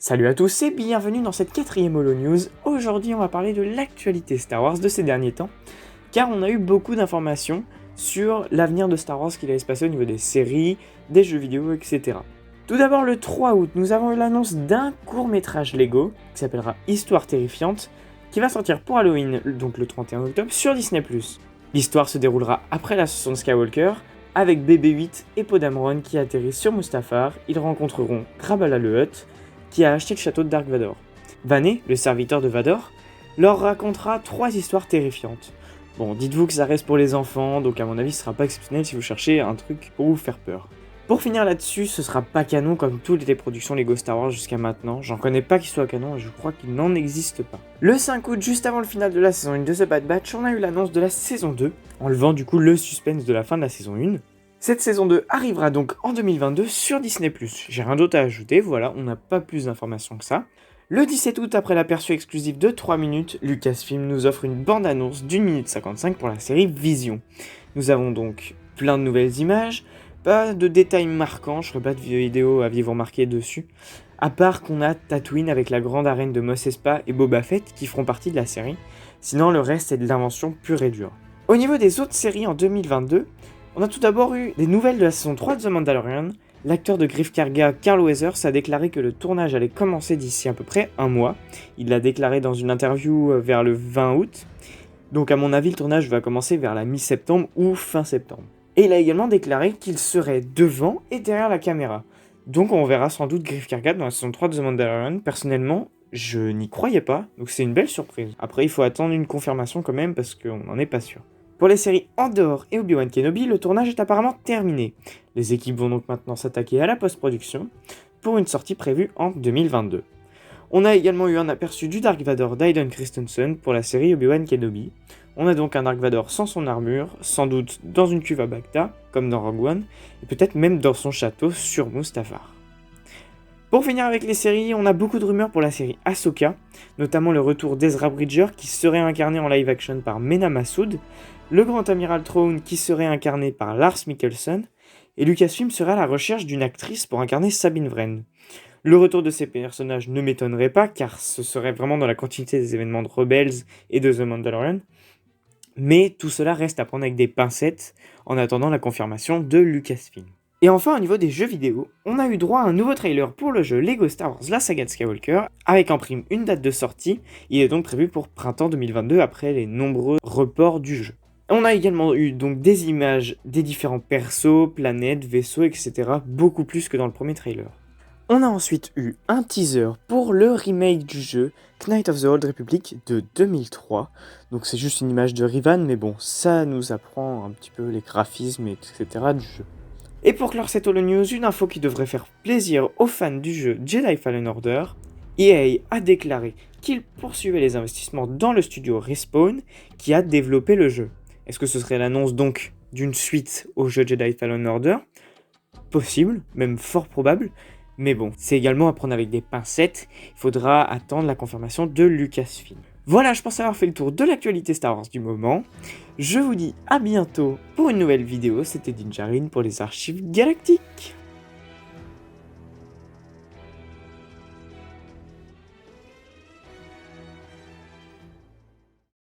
Salut à tous et bienvenue dans cette 4ème Holo News. Aujourd'hui on va parler de l'actualité Star Wars de ces derniers temps, car on a eu beaucoup d'informations sur l'avenir de Star Wars, qu'il allait se passer au niveau des séries, des jeux vidéo, etc. Tout d'abord le 3 août, nous avons eu l'annonce d'un court-métrage Lego, qui s'appellera Histoire terrifiante, qui va sortir pour Halloween, donc le 31 octobre, sur Disney+. L'histoire se déroulera après l'ascension de Skywalker, avec BB-8 et Poe Dameron qui atterrissent sur Mustafar. Ils rencontreront Graballa le Hutt, qui a acheté le château de Dark Vador. Vané, le serviteur de Vador, leur racontera 3 histoires terrifiantes. Bon, dites-vous que ça reste pour les enfants, donc à mon avis ce sera pas exceptionnel si vous cherchez un truc pour vous faire peur. Pour finir là-dessus, ce sera pas canon comme toutes les productions Lego Star Wars jusqu'à maintenant, j'en connais pas qui soit canon et je crois qu'il n'en existe pas. Le 5 août, juste avant le final de la saison 1 de The Bad Batch, on a eu l'annonce de la saison 2, enlevant du coup le suspense de la fin de la saison 1. Cette saison 2 arrivera donc en 2022 sur Disney+. J'ai rien d'autre à ajouter, voilà, on n'a pas plus d'informations que ça. Le 17 août, après l'aperçu exclusif de 3 minutes, Lucasfilm nous offre une bande-annonce d'1 minute 55 pour la série Vision. Nous avons donc plein de nouvelles images, pas de détails marquants, je ferai pas de vidéo à vous remarquer dessus, à part qu'on a Tatooine avec la grande arène de Mos Espa et Boba Fett qui feront partie de la série, sinon le reste est de l'invention pure et dure. Au niveau des autres séries en 2022, on a tout d'abord eu des nouvelles de la saison 3 de The Mandalorian. L'acteur de Greef Karga, Carl Weathers, a déclaré que le tournage allait commencer d'ici à peu près un mois. Il l'a déclaré dans une interview vers le 20 août. Donc à mon avis, le tournage va commencer vers la mi-septembre ou fin septembre. Et il a également déclaré qu'il serait devant et derrière la caméra. Donc on verra sans doute Greef Karga dans la saison 3 de The Mandalorian. Personnellement, je n'y croyais pas, donc c'est une belle surprise. Après, il faut attendre une confirmation quand même parce qu'on n'en est pas sûr. Pour les séries Andor et Obi-Wan Kenobi, le tournage est apparemment terminé. Les équipes vont donc maintenant s'attaquer à la post-production pour une sortie prévue en 2022. On a également eu un aperçu du Dark Vador d'Hayden Christensen pour la série Obi-Wan Kenobi. On a donc un Dark Vador sans son armure, sans doute dans une cuve à Bacta, comme dans Rogue One, et peut-être même dans son château sur Mustafar. Pour finir avec les séries, on a beaucoup de rumeurs pour la série Ahsoka, notamment le retour d'Ezra Bridger qui serait incarné en live action par Mena Massoud, le Grand Amiral Thrawn qui serait incarné par Lars Mikkelsen, et Lucasfilm serait à la recherche d'une actrice pour incarner Sabine Wren. Le retour de ces personnages ne m'étonnerait pas, car ce serait vraiment dans la continuité des événements de Rebels et de The Mandalorian, mais tout cela reste à prendre avec des pincettes en attendant la confirmation de Lucasfilm. Et enfin, au niveau des jeux vidéo, on a eu droit à un nouveau trailer pour le jeu Lego Star Wars La Saga de Skywalker, avec en prime une date de sortie. Il est donc prévu pour printemps 2022 après les nombreux reports du jeu. On a également eu donc des images des différents persos, planètes, vaisseaux, etc. beaucoup plus que dans le premier trailer. On a ensuite eu un teaser pour le remake du jeu Knights of the Old Republic de 2003. Donc c'est juste une image de Rivan, mais bon, ça nous apprend un petit peu les graphismes, etc. du jeu. Et pour clore cette Holo News, une info qui devrait faire plaisir aux fans du jeu Jedi Fallen Order. EA a déclaré qu'il poursuivait les investissements dans le studio Respawn qui a développé le jeu. Est-ce que ce serait l'annonce donc d'une suite au jeu Jedi Fallen Order ? Possible, même fort probable, mais bon, c'est également à prendre avec des pincettes, il faudra attendre la confirmation de Lucasfilm. Voilà, je pense avoir fait le tour de l'actualité Star Wars du moment. Je vous dis à bientôt pour une nouvelle vidéo, c'était Dinjarin pour les Archives Galactiques.